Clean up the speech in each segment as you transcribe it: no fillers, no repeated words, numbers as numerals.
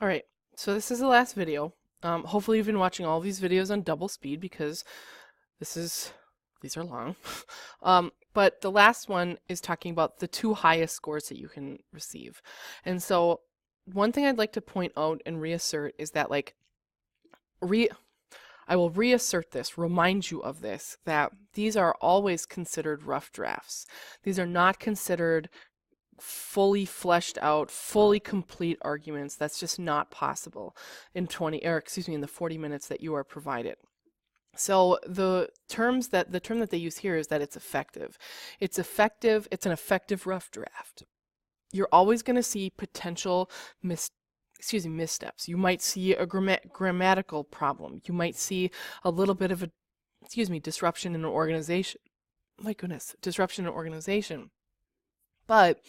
All right, so this is the last video. Hopefully you've been watching all these videos on double speed because these are long. But the last one is talking about the two highest scores that you can receive. And so one thing I'd like to point out and reassert is that re I will reassert this, remind you of this, that these are always considered rough drafts. These are not considered fully fleshed out, fully complete arguments. That's just not possible in in the 40 minutes that you are provided. So the term that they use here is that it's effective. It's effective, it's an effective rough draft. You're always going to see potential missteps. You might see a grammatical problem. You might see a little bit of a disruption in an organization. My goodness, disruption in an organization. But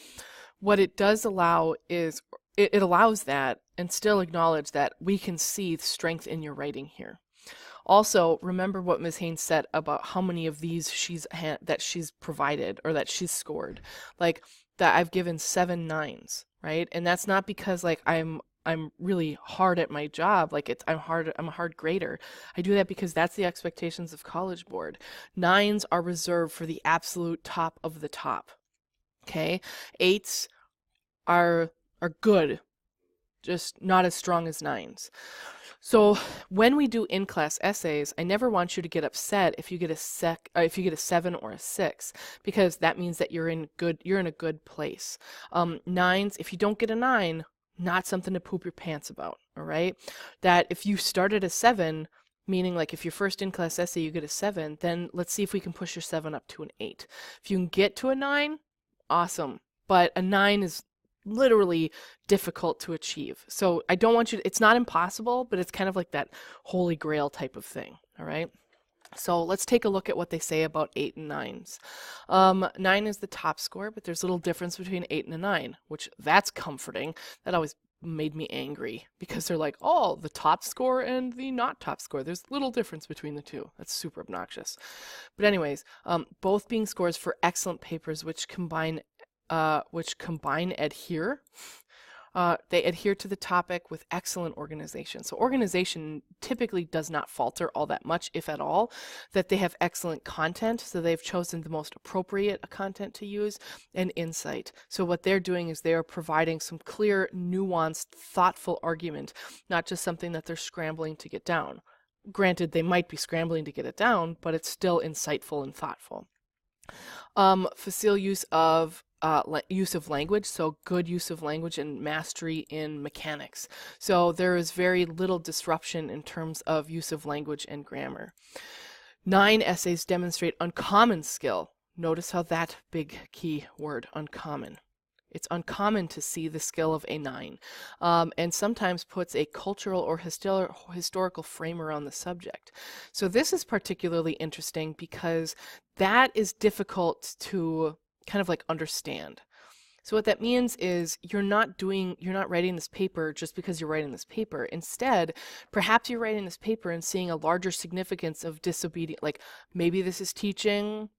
what it does allow is it allows that and still acknowledge that we can see strength in your writing here. Also, remember what Ms. Haynes said about how many of these that she's provided or that she's scored. Like that I've given 7 9s, right? And that's not because like I'm really hard at my job. Like I'm a hard grader. I do that because that's the expectations of College Board. 9s are reserved for the absolute top of the top. Okay? 8s are good, just not as strong as 9s. So when we do in-class essays, I never want you to get upset if you get a 7 or a 6, because that means that you're in a good place. 9s, if you don't get a 9, not something to poop your pants about, all right? That if you start at a 7, meaning like if your first in-class essay you get a 7, then let's see if we can push your 7 up to an 8. If you can get to a 9, awesome. But a 9 is literally difficult to achieve. So I don't want you to, it's not impossible, but it's kind of like that holy grail type of thing. All right. So let's take a look at what they say about 8 and 9s. 9 is the top score, but there's a little difference between 8 and a 9, which that's comforting. That always made me angry because they're like, oh, the top score and the not top score. There's little difference between the two. That's super obnoxious. But anyways, both being scores for excellent papers which combine adhere. They adhere to the topic with excellent organization. So organization typically does not falter all that much, if at all, that they have excellent content. So they've chosen the most appropriate content to use, and insight. So what they're doing is they are providing some clear, nuanced, thoughtful argument, not just something that they're scrambling to get down. Granted, they might be scrambling to get it down, but it's still insightful and thoughtful. Facile use of language, so good use of language and mastery in mechanics. So there is very little disruption in terms of use of language and grammar. 9 essays demonstrate uncommon skill. Notice how that big key word, uncommon. It's uncommon to see the skill of a 9, and sometimes puts a cultural or historical frame around the subject. So this is particularly interesting because that is difficult to kind of like understand. So what that means is you're not writing this paper just because you're writing this paper. Instead, perhaps you're writing this paper and seeing a larger significance of disobedience. Like maybe this is teaching.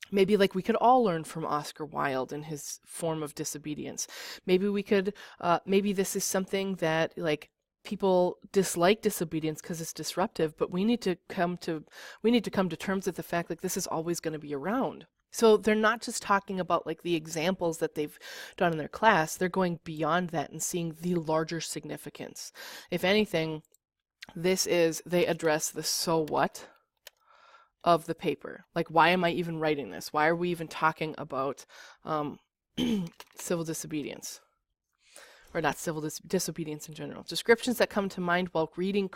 Maybe like we could all learn from Oscar Wilde and his form of disobedience. Maybe we could, maybe this is something that like people dislike disobedience because it's disruptive, but we need to come to terms with the fact like this is always going to be around. So they're not just talking about like the examples that they've done in their class, they're going beyond that and seeing the larger significance. If anything, they address the so what of the paper. Like, why am I even writing this? Why are we even talking about civil disobedience? Or not civil disobedience in general. Descriptions that come to mind while reading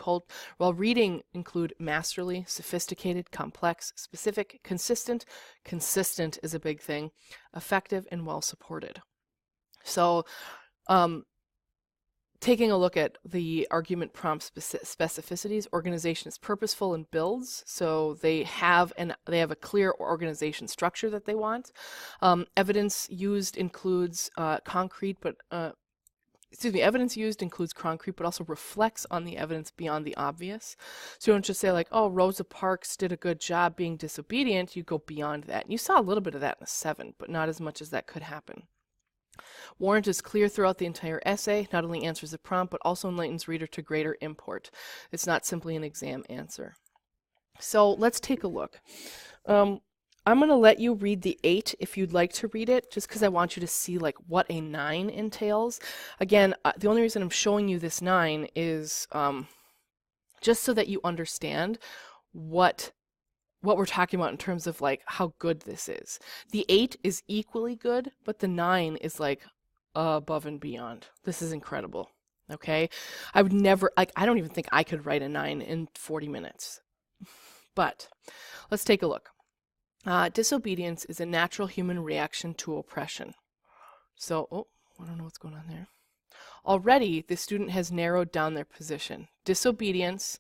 include masterly, sophisticated, complex, specific, consistent. Consistent is a big thing. Effective and well supported. So, taking a look at the argument prompt specificities, organization is purposeful and builds. So they have a clear organization structure that they want. Evidence used includes evidence used includes concrete, but also reflects on the evidence beyond the obvious. So you don't just say like, oh, Rosa Parks did a good job being disobedient. You go beyond that. And you saw a little bit of that in a 7, but not as much as that could happen. Warrant is clear throughout the entire essay, not only answers the prompt, but also enlightens reader to greater import. It's not simply an exam answer. So let's take a look. I'm going to let you read the 8 if you'd like to read it, just because I want you to see like what a 9 entails. Again, the only reason I'm showing you this 9 is just so that you understand what we're talking about in terms of like how good this is. The 8 is equally good, but the 9 is like above and beyond. This is incredible. Okay, I would never, like, I don't even think I could write a 9 in 40 minutes. But let's take a look. Disobedience is a natural human reaction to oppression. So, I don't know what's going on there. Already, the student has narrowed down their position. Disobedience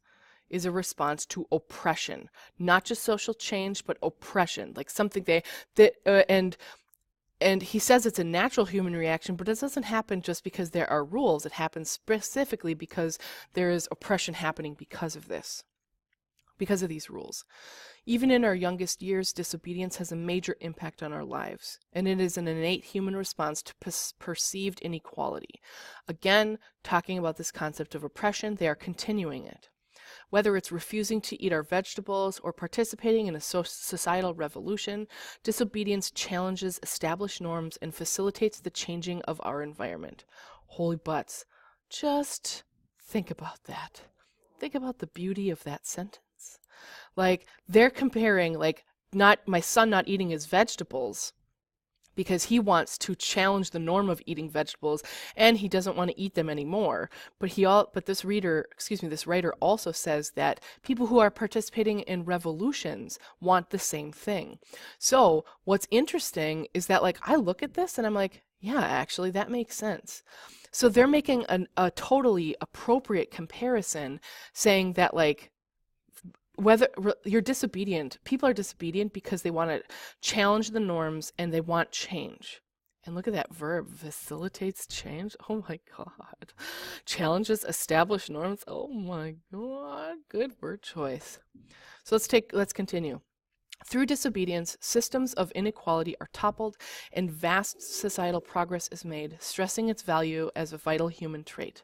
is a response to oppression, not just social change, but oppression, like something and he says it's a natural human reaction, but it doesn't happen just because there are rules. It happens specifically because there is oppression happening because of this, because of these rules. Even in our youngest years, disobedience has a major impact on our lives, and it is an innate human response to perceived inequality. Again, talking about this concept of oppression, they are continuing it. Whether it's refusing to eat our vegetables or participating in a societal revolution, disobedience challenges established norms and facilitates the changing of our environment. Holy butts. Just think about that. Think about the beauty of that sentence. Like, they're comparing, like, not my son not eating his vegetables because he wants to challenge the norm of eating vegetables and he doesn't want to eat them anymore. But this writer also says that people who are participating in revolutions want the same thing. So what's interesting is that, like, I look at this and I'm like, yeah, actually that makes sense. So they're making a totally appropriate comparison, saying that, like, whether you're disobedient, people are disobedient because they want to challenge the norms and they want change. And look at that verb, facilitates change. Oh my God. Challenges established norms. Oh my God. Good word choice. So let's continue. Through disobedience, systems of inequality are toppled and vast societal progress is made, stressing its value as a vital human trait.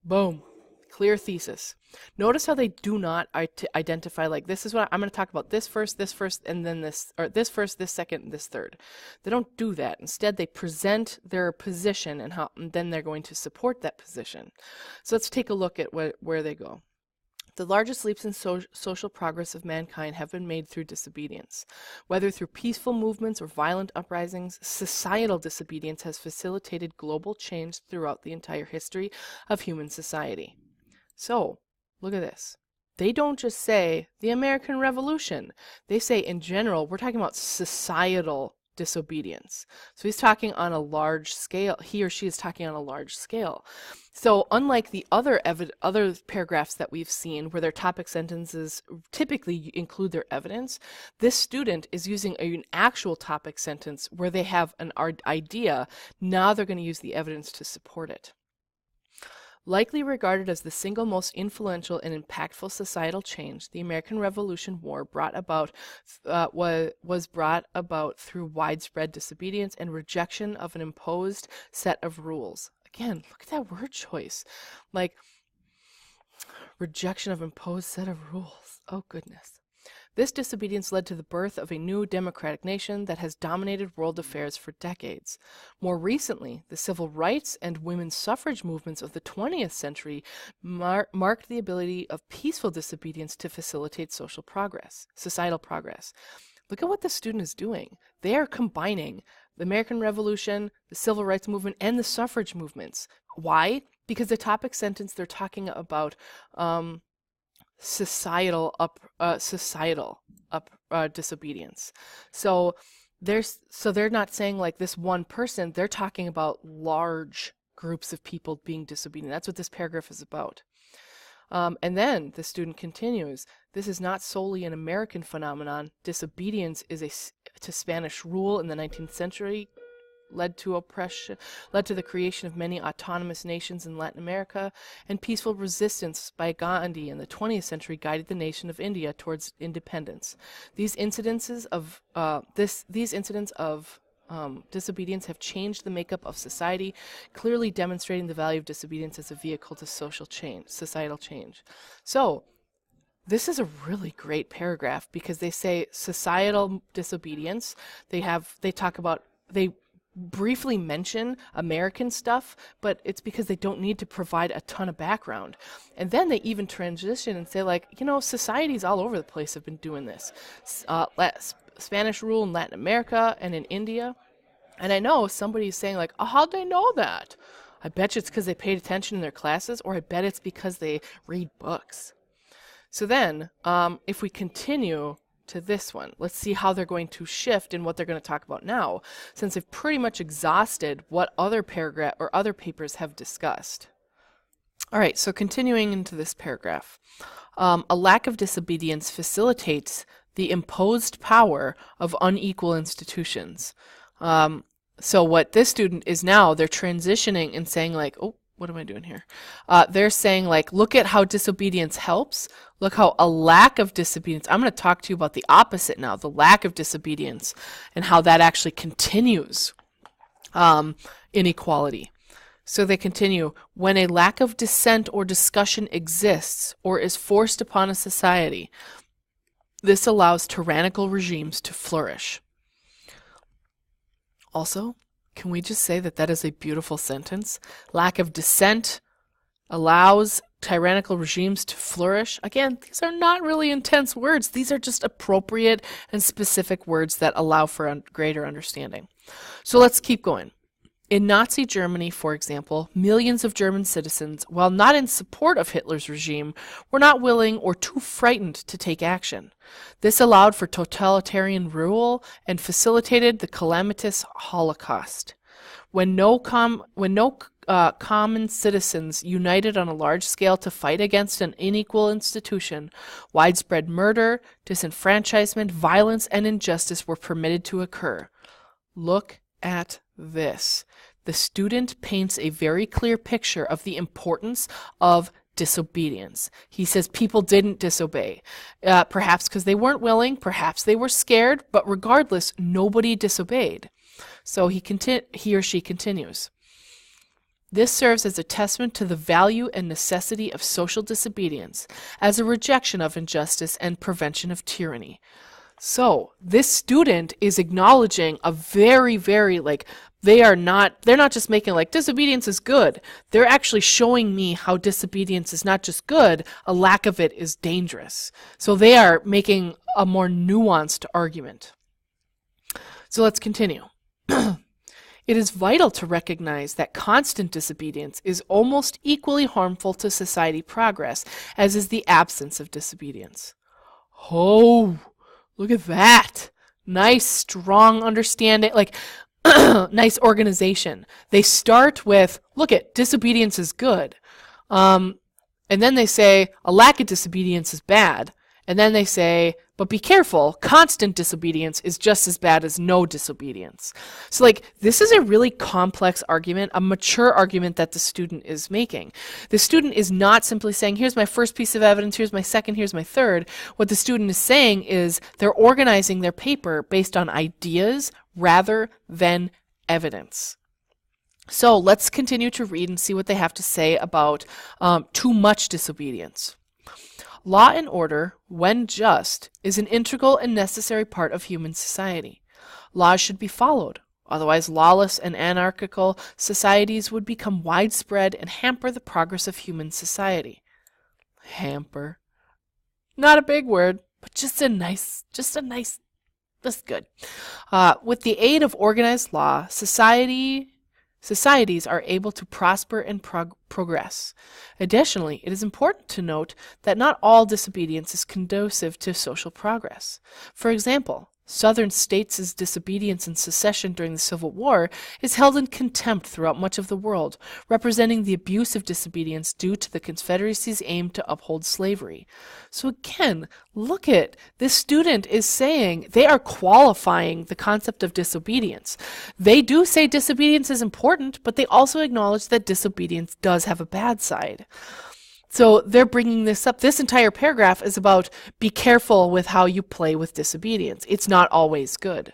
Boom. Clear thesis. Notice how they do not identify, like, this is what I'm going to talk about, this first, and then this, or this first, this second, and this third. They don't do that. Instead, they present their position and then they're going to support that position. So let's take a look at where they go. The largest leaps in social progress of mankind have been made through disobedience. Whether through peaceful movements or violent uprisings, societal disobedience has facilitated global change throughout the entire history of human society. So, look at this. They don't just say the American Revolution. They say, in general, we're talking about societal disobedience. So he's talking on a large scale. He or she is talking on a large scale. So unlike the other paragraphs that we've seen where their topic sentences typically include their evidence, this student is using an actual topic sentence where they have an idea. Now they're going to use the evidence to support it. Likely regarded as the single most influential and impactful societal change, the American Revolution War was brought about through widespread disobedience and rejection of an imposed set of rules. Again, look at that word choice. Like, rejection of imposed set of rules. Oh, goodness. This disobedience led to the birth of a new democratic nation that has dominated world affairs for decades. More recently, the civil rights and women's suffrage movements of the 20th century marked the ability of peaceful disobedience to facilitate societal progress. Look at what the student is doing. They are combining the American Revolution, the civil rights movement, and the suffrage movements. Why? Because the topic sentence they're talking about societal disobedience. So they're not saying like this one person, they're talking about large groups of people being disobedient. That's what this paragraph is about. And then the student continues, this is not solely an American phenomenon. Disobedience to Spanish rule in the 19th century led to the creation of many autonomous nations in Latin America, and peaceful resistance by Gandhi in the 20th century guided the nation of India towards independence. These incidents of disobedience have changed the makeup of society, clearly demonstrating the value of disobedience as a vehicle to social change, societal change. So this is a really great paragraph because they say societal disobedience. They briefly mention American stuff, but it's because they don't need to provide a ton of background. And then they even transition and say, like, societies all over the place have been doing this. Spanish rule in Latin America and in India. And I know somebody's saying, like, oh, how'd they know that? I bet you it's because they paid attention in their classes, or I bet it's because they read books. So then, if we continue to this one, let's see how they're going to shift in what they're going to talk about now, since they've pretty much exhausted what other paragraph or other papers have discussed. All right, so continuing into this paragraph, a lack of disobedience facilitates the imposed power of unequal institutions. So what this student is now, they're transitioning and saying, like, oh, what am I doing here? They're saying, like, look at how disobedience helps. Look how a lack of disobedience, I'm going to talk to you about the opposite now, the lack of disobedience, and how that actually continues inequality. So they continue, when a lack of dissent or discussion exists or is forced upon a society, this allows tyrannical regimes to flourish. Also, can we just say that that is a beautiful sentence? Lack of dissent allows tyrannical regimes to flourish. Again, these are not really intense words. These are just appropriate and specific words that allow for greater understanding. So let's keep going. In Nazi Germany, for example, millions of German citizens, while not in support of Hitler's regime, were not willing or too frightened to take action. This allowed for totalitarian rule and facilitated the calamitous Holocaust. When no common citizens united on a large scale to fight against an unequal institution, widespread murder, disenfranchisement, violence, and injustice were permitted to occur. Look at this. The student paints a very clear picture of the importance of disobedience. He says people didn't disobey, perhaps because they weren't willing, perhaps they were scared, but regardless, nobody disobeyed. So he or she continues. This serves as a testament to the value and necessity of social disobedience as a rejection of injustice and prevention of tyranny. So this student is acknowledging a very, very, they're not just making disobedience is good. They're actually showing me how disobedience is not just good, a lack of it is dangerous. So they are making a more nuanced argument. So let's continue. It is vital to recognize that constant disobedience is almost equally harmful to society progress as is the absence of disobedience. Oh, look at that. Nice, strong understanding, nice organization. They start with, look at, disobedience is good. And then they say, a lack of disobedience is bad. And then they say, but be careful, constant disobedience is just as bad as no disobedience. So this is a really complex argument, a mature argument that the student is making. The student is not simply saying, here's my first piece of evidence, here's my second, here's my third. What the student is saying is they're organizing their paper based on ideas rather than evidence. So let's continue to read and see what they have to say about too much disobedience. Law and order, when just, is an integral and necessary part of human society. Laws should be followed, otherwise lawless and anarchical societies would become widespread and hamper the progress of human society. Hamper. Not a big word, but just a nice, that's good. With the aid of organized law, societies are able to prosper and progress. Additionally, it is important to note that not all disobedience is conducive to social progress. For example, Southern states' disobedience and secession during the Civil War is held in contempt throughout much of the world, representing the abuse of disobedience due to the Confederacy's aim to uphold slavery. So again, look at this student is saying they are qualifying the concept of disobedience. They do say disobedience is important, but they also acknowledge that disobedience does have a bad side. So they're bringing this up. This entire paragraph is about be careful with how you play with disobedience. It's not always good.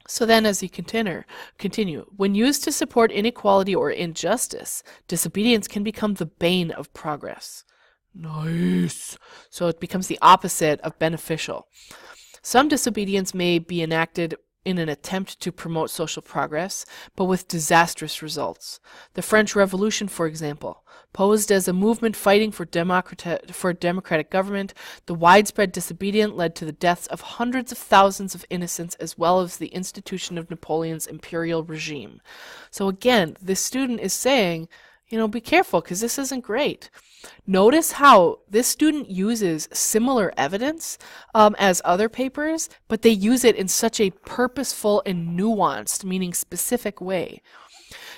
So then as you continue, when used to support inequality or injustice, disobedience can become the bane of progress. Nice. So it becomes the opposite of beneficial. Some disobedience may be enacted in an attempt to promote social progress, but with disastrous results. The French Revolution, for example, posed as a movement fighting for democratic government, the widespread disobedience led to the deaths of hundreds of thousands of innocents as well as the institution of Napoleon's imperial regime. So again, this student is saying, be careful because this isn't great. Notice how this student uses similar evidence as other papers, but they use it in such a purposeful and nuanced, meaning specific way.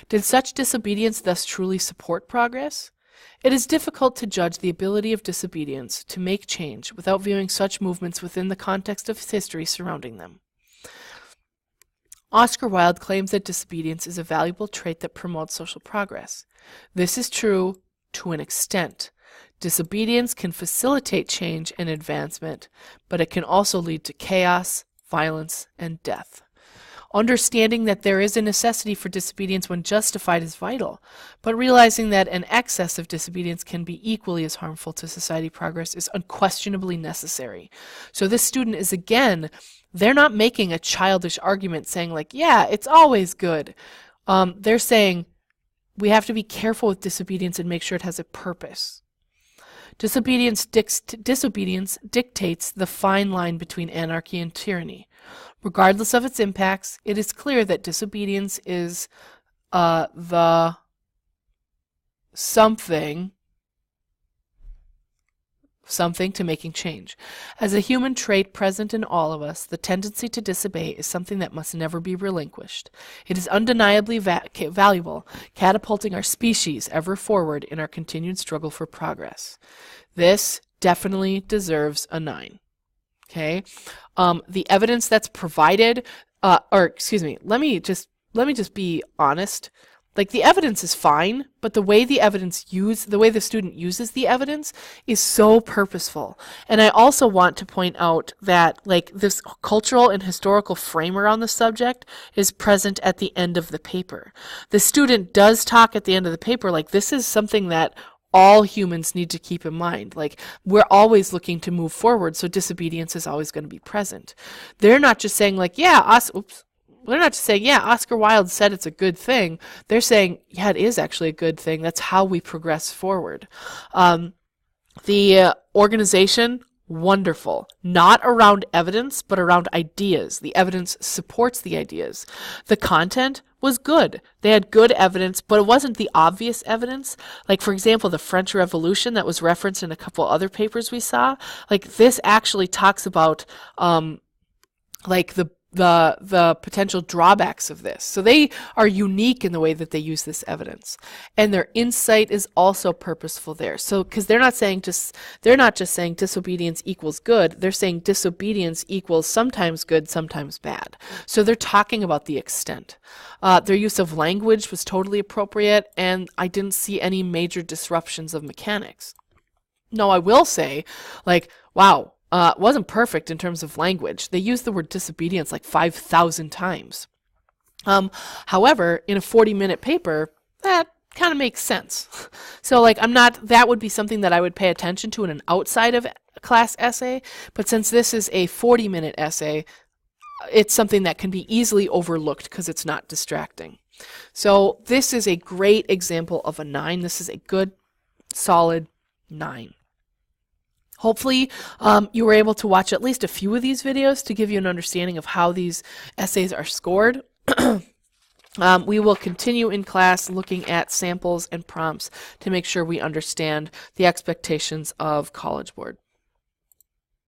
Did such disobedience thus truly support progress? It is difficult to judge the ability of disobedience to make change without viewing such movements within the context of history surrounding them. Oscar Wilde claims that disobedience is a valuable trait that promotes social progress. This is true to an extent. Disobedience can facilitate change and advancement, but it can also lead to chaos, violence, and death. Understanding that there is a necessity for disobedience when justified is vital, but realizing that an excess of disobedience can be equally as harmful to society progress is unquestionably necessary. So this student is, again, they're not making a childish argument saying like, yeah, it's always good. They're saying we have to be careful with disobedience and make sure it has a purpose. Disobedience dictates the fine line between anarchy and tyranny. Regardless of its impacts, it is clear that disobedience is the something to making change. As a human trait present in all of us, the tendency to disobey is something that must never be relinquished. It is undeniably valuable, catapulting our species ever forward in our continued struggle for progress. This definitely deserves a 9. Okay? The evidence that's provided, let me just be honest. Like, the evidence is fine, but the way the student uses the evidence is so purposeful. And I also want to point out that, like, this cultural and historical frame around the subject is present at the end of the paper. The student does talk at the end of the paper, like, this is something that all humans need to keep in mind. Like, we're always looking to move forward, so disobedience is always going to be present. They're not just saying, like, they're not just saying, yeah, Oscar Wilde said it's a good thing. They're saying, yeah, it is actually a good thing. That's how we progress forward. The organization, wonderful. Not around evidence, but around ideas. The evidence supports the ideas. The content was good. They had good evidence, but it wasn't the obvious evidence. Like, for example, the French Revolution that was referenced in a couple other papers we saw. Like, this actually talks about, like, the potential drawbacks of this. So they are unique in the way that they use this evidence, and their insight is also purposeful there. So because they're not just saying disobedience equals good, they're saying disobedience equals sometimes good, sometimes bad. So they're talking about the extent. Their use of language was totally appropriate, and I didn't see any major disruptions of mechanics. No, I will say, like, wow, it wasn't perfect in terms of language. They used the word disobedience like 5,000 times. However, in a 40-minute paper, that kind of makes sense. So, like, that would be something that I would pay attention to in an outside of class essay, but since this is a 40-minute essay, it's something that can be easily overlooked because it's not distracting. So this is a great example of a 9. This is a good, solid 9. Hopefully, you were able to watch at least a few of these videos to give you an understanding of how these essays are scored. We will continue in class looking at samples and prompts to make sure we understand the expectations of College Board.